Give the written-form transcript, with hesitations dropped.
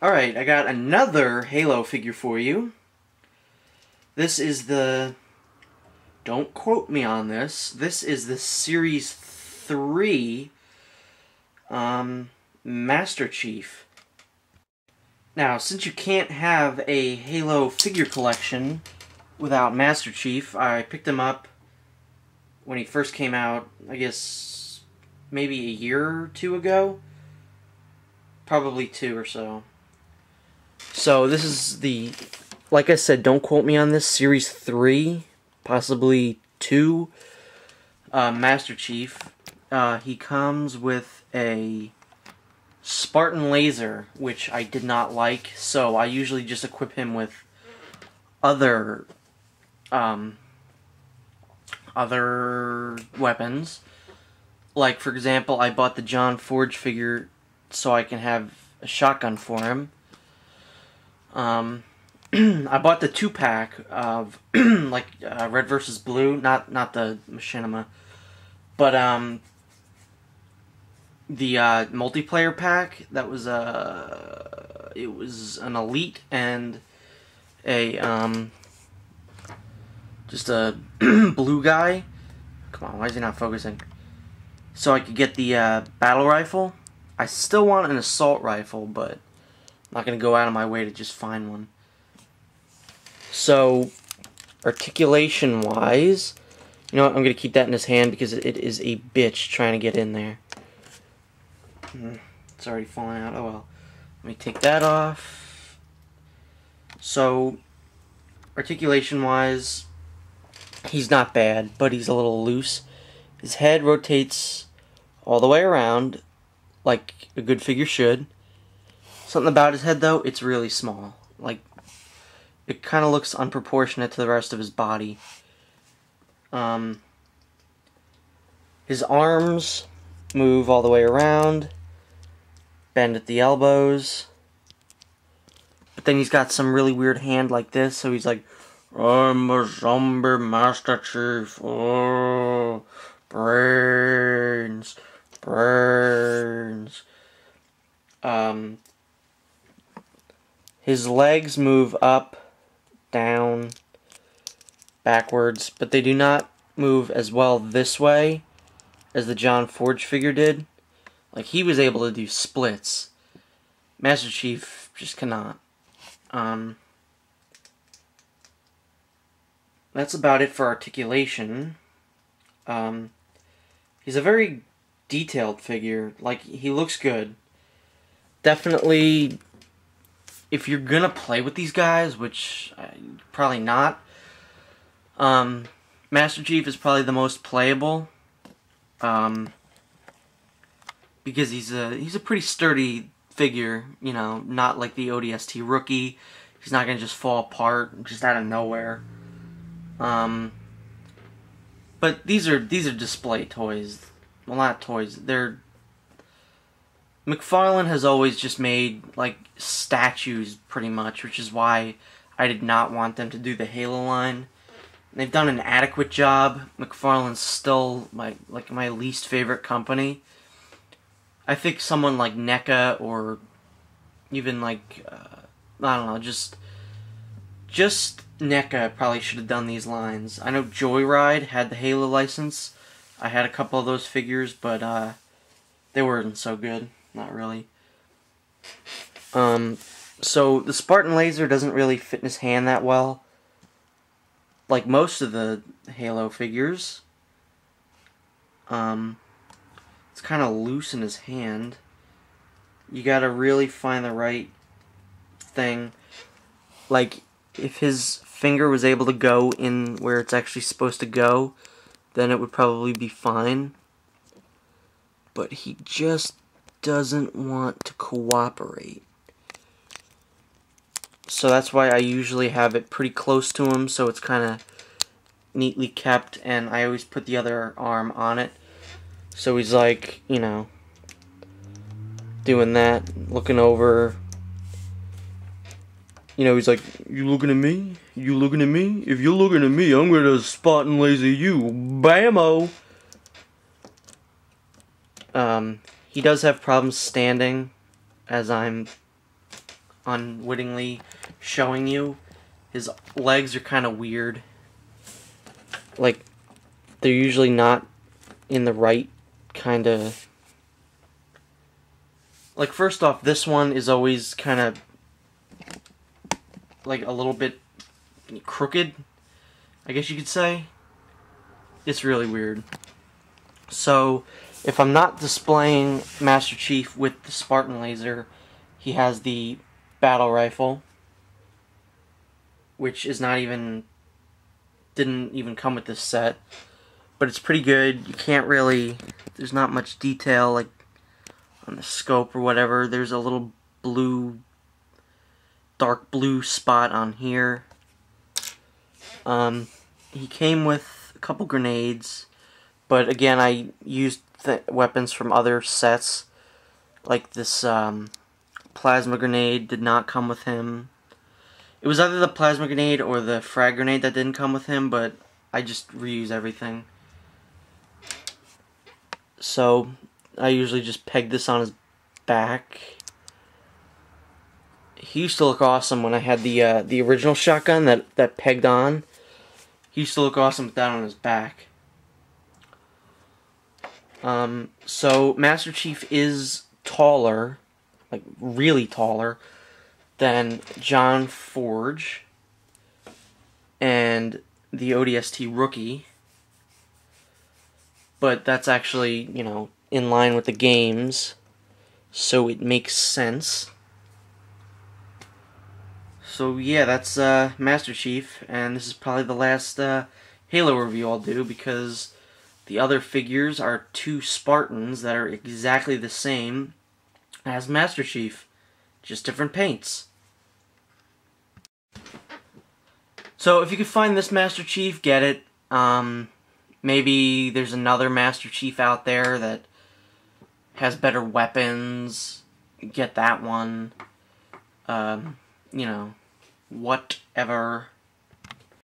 Alright, I got another Halo figure for you. This is the... Don't quote me on this. This is the Series 3 Master Chief. Now, since you can't have a Halo figure collection without Master Chief, I picked him up when he first came out, I guess maybe a year or two ago. Probably 2 or so. So this is the, like I said, don't quote me on this, Series 3, possibly 2, Master Chief. He comes with a Spartan laser, which I did not like, so I usually just equip him with other weapons. Like, for example, I bought the John Forge figure so I can have a shotgun for him. I bought the 2-pack of like Red vs. Blue, not the Machinima, but the multiplayer pack that was it was an Elite and a just a blue guy. Come on, why is he not focusing? So I could get the battle rifle. I still want an assault rifle, but I'm not going to go out of my way to just find one. So, articulation-wise, you know what, I'm going to keep that in his hand because it is a bitch trying to get in there. It's already falling out. Oh well. Let me take that off. So, articulation-wise, he's not bad, but he's a little loose. His head rotates all the way around, like a good figure should. Something about his head, though, it's really small. Like, it kind of looks unproportionate to the rest of his body. His arms move all the way around, bend at the elbows. But then he's got some really weird hand like this, so he's like, I'm a zombie Master Chief. Oh, brains. His legs move up, down, backwards, but they do not move as well this way as the John Forge figure did. Like, he was able to do splits. Master Chief just cannot. That's about it for articulation. He's a very detailed figure. Like, he looks good. Definitely, if you're gonna play with these guys, which probably not, Master Chief is probably the most playable, because he's a pretty sturdy figure, you know, not like the ODST rookie. He's not gonna just fall apart just out of nowhere. But these are display toys. Well, not toys. McFarlane has always just made, like, statues, pretty much, which is why I did not want them to do the Halo line. They've done an adequate job. McFarlane's still my least favorite company. I think someone like NECA or even like, I don't know, just NECA probably should have done these lines. I know Joyride had the Halo license. I had a couple of those figures, but they weren't so good. Not really. So the Spartan laser doesn't really fit in his hand that well, like most of the Halo figures. It's kind of loose in his hand. You gotta really find the right thing. Like, if his finger was able to go in where it's actually supposed to go, then it would probably be fine. But he just doesn't want to cooperate. So that's why I usually have it pretty close to him, so it's kind of neatly kept, and I always put the other arm on it. So he's like, you know, doing that, looking over. You know, he's like, you looking at me? You looking at me? If you're looking at me, I'm gonna spot and laser you. Bammo! He does have problems standing, as I'm unwittingly showing you. His legs are kind of weird. Like, they're usually not in the right kind of... Like, first off, this one is always kind of, like, a little bit crooked, I guess you could say. It's really weird. So, if I'm not displaying Master Chief with the Spartan laser, he has the battle rifle, which is not even... didn't even come with this set. But it's pretty good. You can't really... there's not much detail, like, on the scope or whatever. There's a little blue... dark blue spot on here. He came with a couple grenades, but again, I used weapons from other sets. Like this plasma grenade did not come with him. It was either the plasma grenade or the frag grenade that didn't come with him, but I just reuse everything. So I usually just peg this on his back. He used to look awesome when I had the original shotgun that pegged on. He used to look awesome with that on his back. So Master Chief is taller, like really taller, than John Forge and the ODST Rookie. But that's actually, you know, in line with the games, so it makes sense. So yeah, that's Master Chief, and this is probably the last Halo review I'll do, because the other figures are two Spartans that are exactly the same as Master Chief, just different paints. So if you could find this Master Chief, get it. Maybe there's another Master Chief out there that has better weapons. Get that one. You know, whatever.